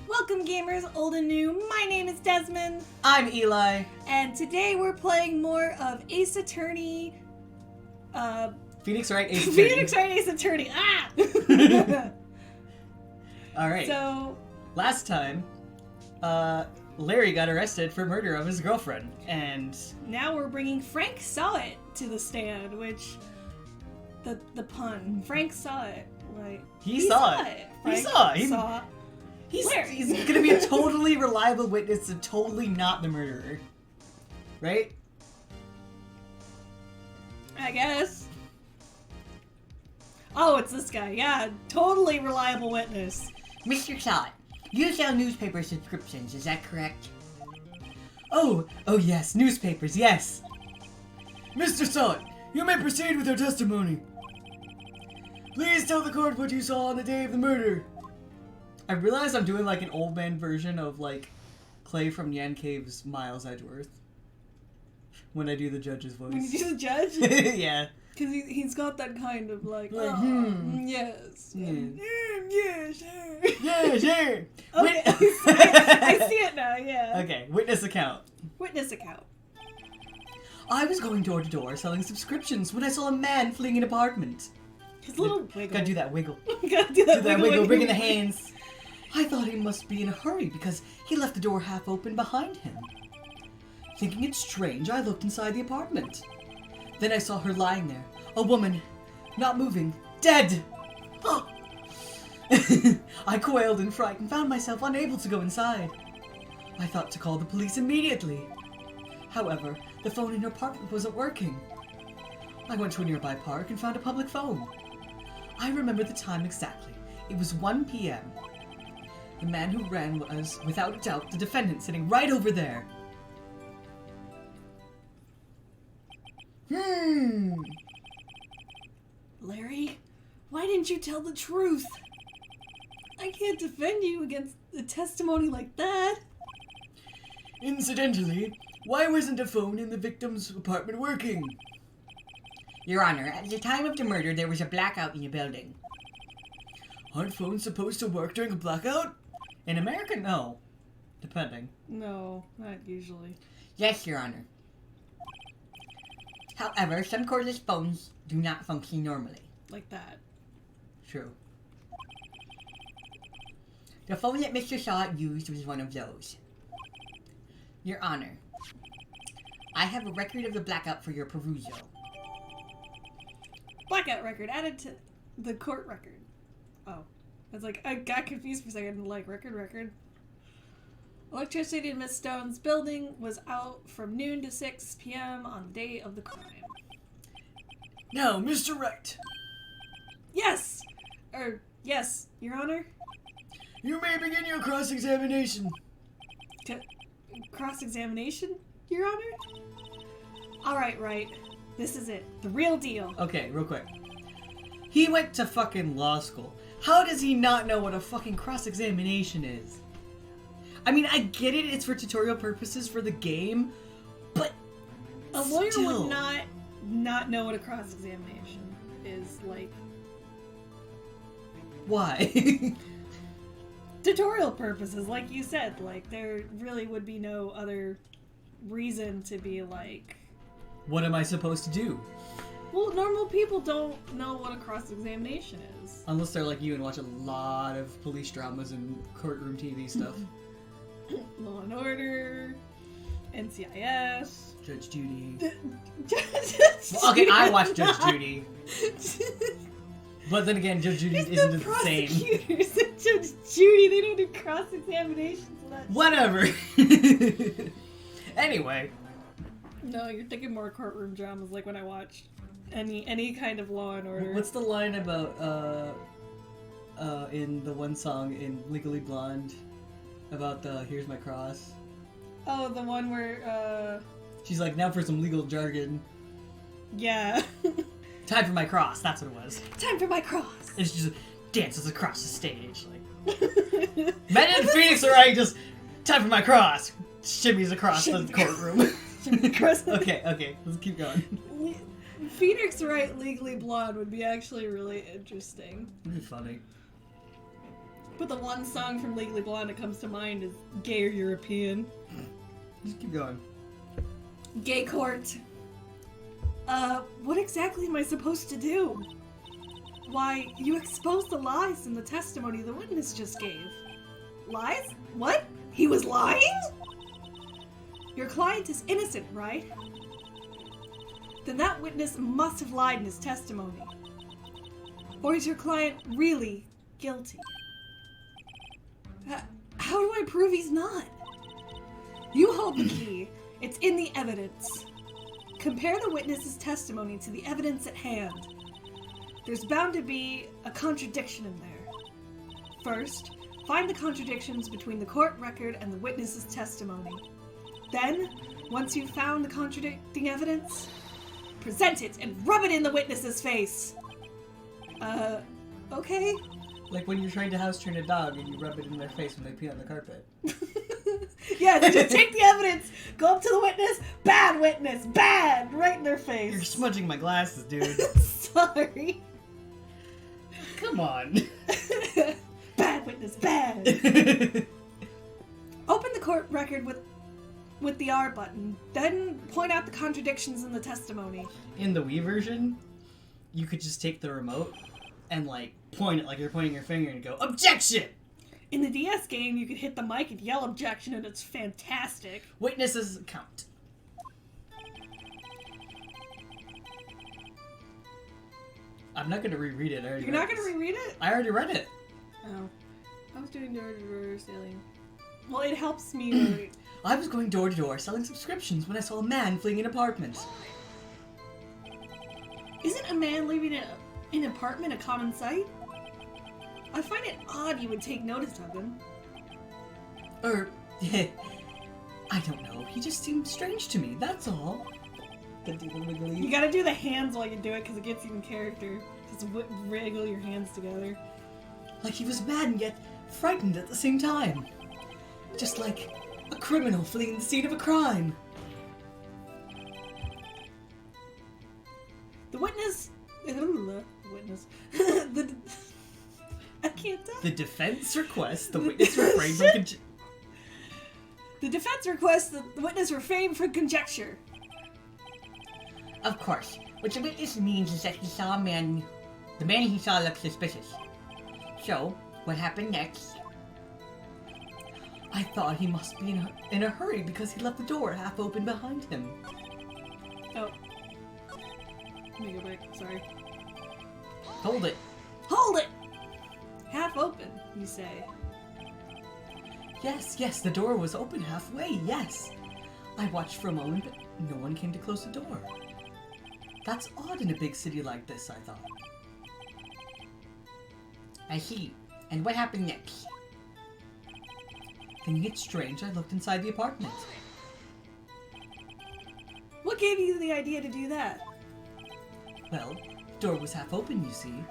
Welcome gamers, old and new. My name is Desmond. I'm Eli. And today we're playing more of Ace Attorney. Phoenix Wright Ace Attorney. Phoenix Wright Ace Attorney. Ah! Alright. So, last time, Larry got arrested for murder of his girlfriend, and now we're bringing Frank Saw It to the stand, which, the pun, Frank saw it, right? He saw it. Frank He saw it. He's gonna be a totally reliable witness and totally not the murderer. Right? I guess. Oh, it's this guy. Yeah, totally reliable witness. Mr. Sott, you sell newspaper subscriptions, is that correct? Oh yes, newspapers, yes. Mr. Sott, you may proceed with your testimony. Please tell the court what you saw on the day of the murder. I realize I'm doing like an old man version of like Clay from Yan Cave's Miles Edgeworth when I do the judge's voice. When you do the judge? Yeah. Because he's got that kind of like, yes. Yes, sure. Yeah, sure. Okay, I see it now, yeah. Okay, witness account. Witness account. I was going door to door selling subscriptions when I saw a man fleeing an apartment. His little wiggle. Gotta do that wiggle. Gotta do that wiggle. Bring in the hands. I thought he must be in a hurry because he left the door half open behind him. Thinking it strange, I looked inside the apartment. Then I saw her lying there. A woman, not moving, dead! Oh. I quailed in fright and found myself unable to go inside. I thought to call the police immediately. However, the phone in her apartment wasn't working. I went to a nearby park and found a public phone. I remember the time exactly. It was 1 p.m. The man who ran was, without a doubt, the defendant sitting right over there. Larry, why didn't you tell the truth? I can't defend you against a testimony like that. Incidentally, why wasn't a phone in the victim's apartment working? Your Honor, at the time of the murder, there was a blackout in the building. Aren't phones supposed to work during a blackout? In America, no. Depending. No, not usually. Yes, Your Honor. However, some cordless phones do not function normally. Like that. True. The phone that Mr. Sott used was one of those. Your Honor, I have a record of the blackout for your perusal. Blackout record added to the court record. Oh. I was like, I got confused for a second. Like, record. Electricity in Miss Stone's building was out from noon to 6 p.m. on the day of the crime. Now, Mr. Wright. Yes! Yes, Your Honor? You may begin your cross-examination. Cross-examination, Your Honor? Alright, Wright. This is it. The real deal. Okay, real quick. He went to fucking law school. How does he not know what a fucking cross-examination is? I mean, I get it, it's for tutorial purposes for the game, but a lawyer would not know what a cross-examination is, like... Why? Tutorial purposes, like you said, like, there really would be no other reason to be like... What am I supposed to do? Well, normal people don't know what a cross-examination is. Unless they're like you and watch a lot of police dramas and courtroom TV stuff. Law and Order, NCIS, Judge Judy. Well, okay, I watch Judge Judy. But then again, Judge Judy isn't the same. Prosecutors and Judge Judy, they don't do cross-examinations. Whatever. Anyway. No, you're thinking more courtroom dramas, like when I watch any kind of Law and Order. What's the line about in the one song in Legally Blonde about the "Here's my cross"? Oh, the one where she's like, now for some legal jargon. Yeah. Time for my cross. That's what it was. Time for my cross. And she just dances across the stage, like. Men in Phoenix Wright just time for my cross. Shimmies across the courtroom. Okay, let's keep going. Phoenix Wright Legally Blonde would be actually really interesting. It'd be funny. But the one song from Legally Blonde that comes to mind is Gay or European. Just keep going. Gay court. What exactly am I supposed to do? Why, you exposed the lies in the testimony the witness just gave. Lies? What? He was lying? Your client is innocent, right? Then that witness must have lied in his testimony. Or is your client really guilty? How do I prove he's not? You hold the key. It's in the evidence. Compare the witness's testimony to the evidence at hand. There's bound to be a contradiction in there. First, find the contradictions between the court record and the witness's testimony. Then, once you've found the contradicting evidence, present it and rub it in the witness's face. Okay. Like when you're trying to house train a dog and you rub it in their face when they pee on the carpet. Yeah, they just take the evidence, go up to the witness, bad witness, bad, right in their face. You're smudging my glasses, dude. Sorry. Come on. Bad witness, bad. Open the court record with the R button, then point out the contradictions in the testimony. In the Wii version, you could just take the remote and like point it like you're pointing your finger and go, "Objection!" In the DS game, you could hit the mic and yell objection, and it's fantastic. Witnesses count. I'm not gonna reread it. You're not gonna reread it? I already read it. Oh. I was doing door-to-door selling. Well, it helps me. I was going door to door selling subscriptions when I saw a man fleeing an apartment. Isn't a man leaving an apartment a common sight? I find it odd you would take notice of him. I don't know. He just seemed strange to me, that's all. You gotta do the hands while you do it because it gets you in character. Just wriggle your hands together. Like he was mad and yet frightened at the same time. Just like a criminal fleeing the scene of a crime. The witness... I can't tell. The defense requests the witness refrain from The defense requests the witness refrain from conjecture. Of course. What the witness means is that he saw a man... The man he saw looked suspicious. So, what happened next? I thought he must be in a hurry because he left the door half open behind him. Oh. Let me go back. Sorry. Hold it. Hold it! Half open, you say. Yes, the door was open halfway, yes. I watched for a moment, but no one came to close the door. That's odd in a big city like this, I thought. I see. And what happened next? Thinking it strange, I looked inside the apartment. What gave you the idea to do that? Well, the door was half open, you see.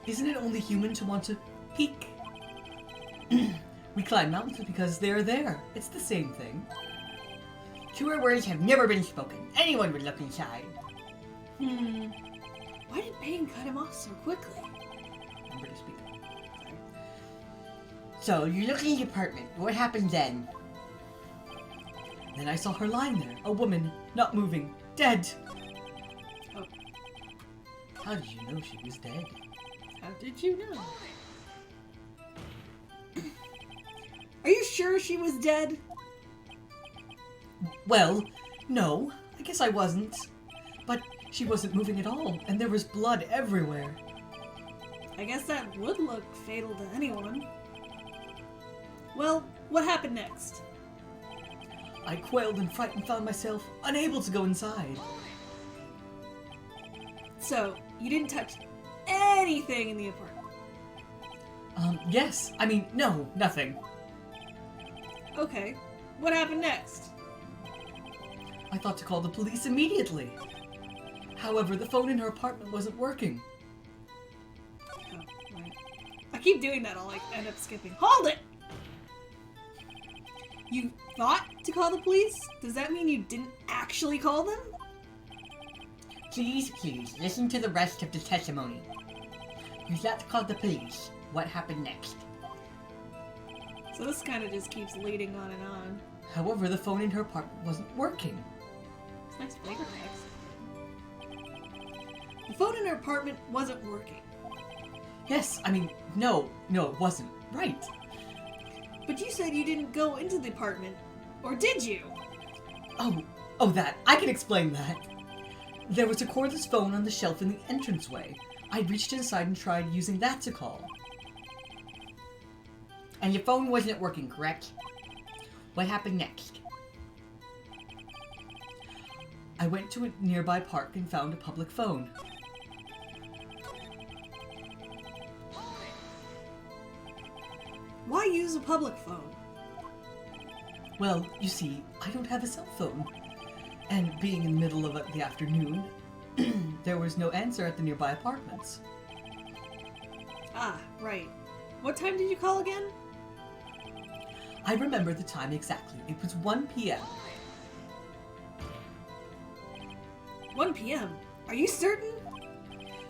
Isn't it only human to want to peek? We climb mountains because they're there. It's the same thing. Truer words have never been spoken. Anyone would look inside. Why did Bane cut him off so quickly? Remember to speak. So, you look in the apartment. What happened then? Then I saw her lying there. A woman, not moving. Dead. Oh. How did you know she was dead? How did you know? Are you sure she was dead? Well, no. I guess I wasn't. But she wasn't moving at all, and there was blood everywhere. I guess that would look fatal to anyone. Well, what happened next? I quailed and frightened, found myself unable to go inside. So, you didn't touch anything in the apartment? Yes. I mean, no, nothing. Okay. What happened next? I thought to call the police immediately. However, the phone in her apartment wasn't working. Oh, right. I keep doing that, I'll like end up skipping. Hold it! You thought to call the police? Does that mean you didn't actually call them? Please, listen to the rest of the testimony. You thought to call the police. What happened next? So this kind of just keeps leading on and on. However, the phone in her apartment wasn't working. It's nice flavor text. The phone in her apartment wasn't working. Yes, I mean, no, it wasn't. Right. But you said you didn't go into the apartment. Or did you? Oh, that. I can explain that. There was a cordless phone on the shelf in the entranceway. I reached inside and tried using that to call. And your phone wasn't working, correct? What happened next? I went to a nearby park and found a public phone. Why use a public phone? Well, you see, I don't have a cell phone. And being in the middle of the afternoon, there was no answer at the nearby apartments. Ah, right. What time did you call again? I remember the time exactly. It was 1 p.m. 1 p.m. Are you certain?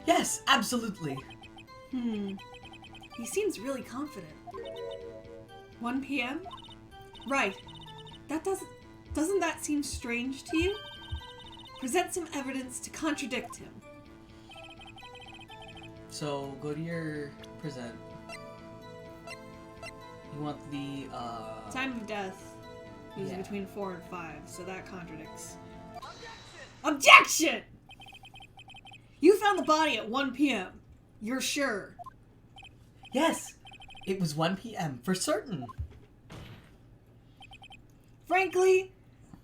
Yes, absolutely. He seems really confident. 1 p.m.? Right. Doesn't that seem strange to you? Present some evidence to contradict him. So, go to your present. You want the, Time of death is yeah. between 4 and 5, so that contradicts. Objection! You found the body at 1 p.m. You're sure? Yes! It was 1 p.m. for certain. Frankly,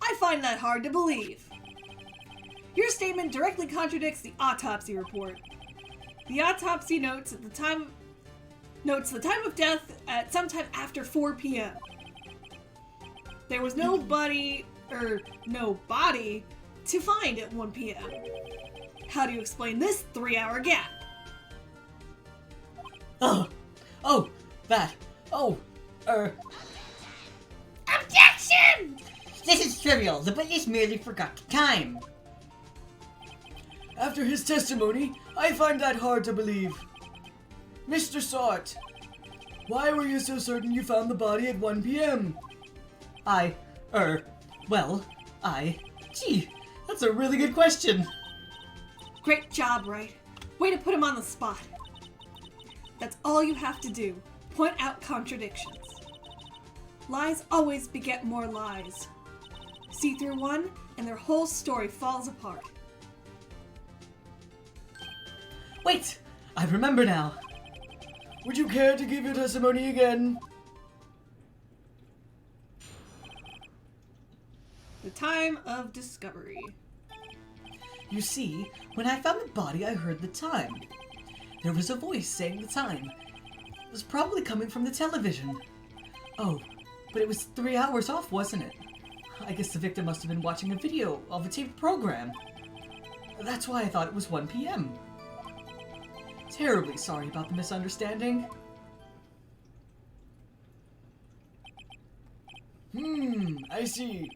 I find that hard to believe. Your statement directly contradicts the autopsy report. The autopsy notes the time of death at sometime after 4 p.m. There was no body to find at 1 p.m. How do you explain this 3-hour gap? Objection! This is trivial. The witness merely forgot the time. After his testimony, I find that hard to believe. Mr. Sart, why were you so certain you found the body at 1 p.m.? Gee, that's a really good question. Great job, Wright. Way to put him on the spot. That's all you have to do. Point out contradictions. Lies always beget more lies. See through one, and their whole story falls apart. Wait! I remember now. Would you care to give your testimony again? The time of discovery. You see, when I found the body, I heard the time. There was a voice saying the time. It was probably coming from the television. Oh, but it was 3 hours off, wasn't it? I guess the victim must have been watching a video of a taped program. That's why I thought it was 1 p.m. Terribly sorry about the misunderstanding. I see.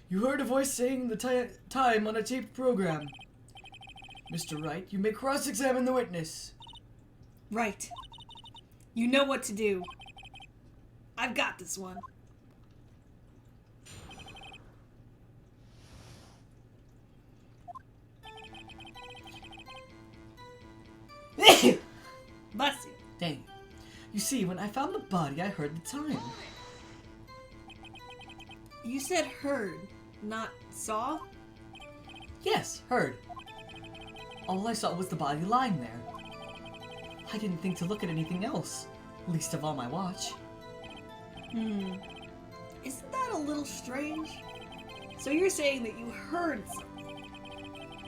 You heard a voice saying the time on a taped program. Mr. Wright, you may cross-examine the witness. Right. You know what to do. I've got this one. Bless you. Dang. You see, when I found the body, I heard the time. You said heard, not saw? Yes, heard. All I saw was the body lying there. I didn't think to look at anything else, least of all my watch. Isn't that a little strange? So you're saying that you heard something.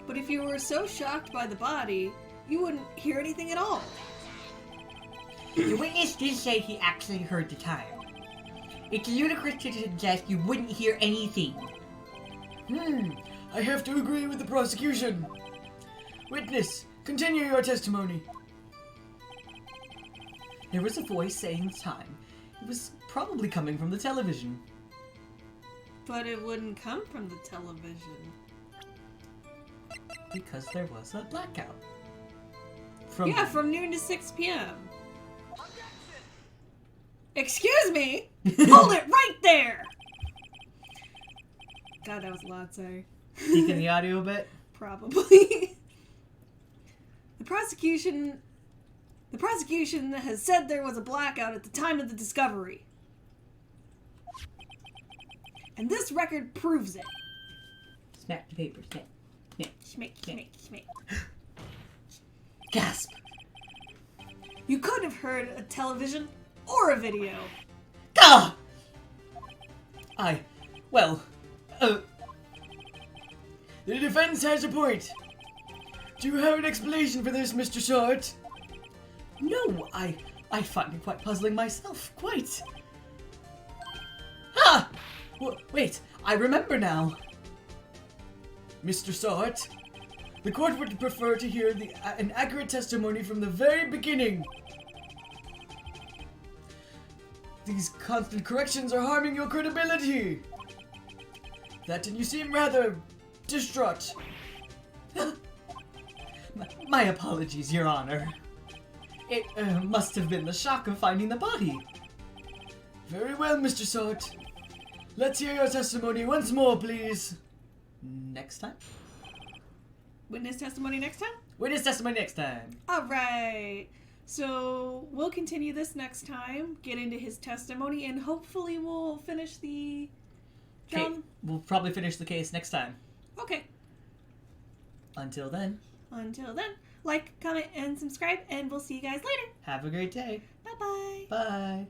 But if you were so shocked by the body, you wouldn't hear anything at all. The witness did say he actually heard the time. It's ludicrous to suggest you wouldn't hear anything. I have to agree with the prosecution. Witness, continue your testimony. There was a voice saying the time. It was probably coming from the television. But it wouldn't come from the television. Because there was a blackout. From noon to 6 p.m. Excuse me? Hold it right there! God, that was a lot, sorry. Peeking the audio a bit? Probably. The prosecution has said there was a blackout at the time of the discovery. And this record proves it. Smack the paper. Smack. Schmick, schmick, schmick. Gasp. You could have heard a television or a video. Ah! The defense has a point. Do you have an explanation for this, Mr. Short? No, I find it quite puzzling myself. Quite. Ah! Wait, I remember now. Mr. Short, the court would prefer to hear an accurate testimony from the very beginning. These constant corrections are harming your credibility. That and you seem rather distraught. My apologies, Your Honor. It must have been the shock of finding the body. Very well, Mr. Short. Let's hear your testimony once more, please. Next time? Witness testimony next time? Witness testimony next time. Alright. So, we'll continue this next time, get into his testimony, and hopefully we'll finish the... Okay, we'll probably finish the case next time. Okay. Until then, like, comment, and subscribe, and we'll see you guys later. have a great day. Bye-bye. Bye.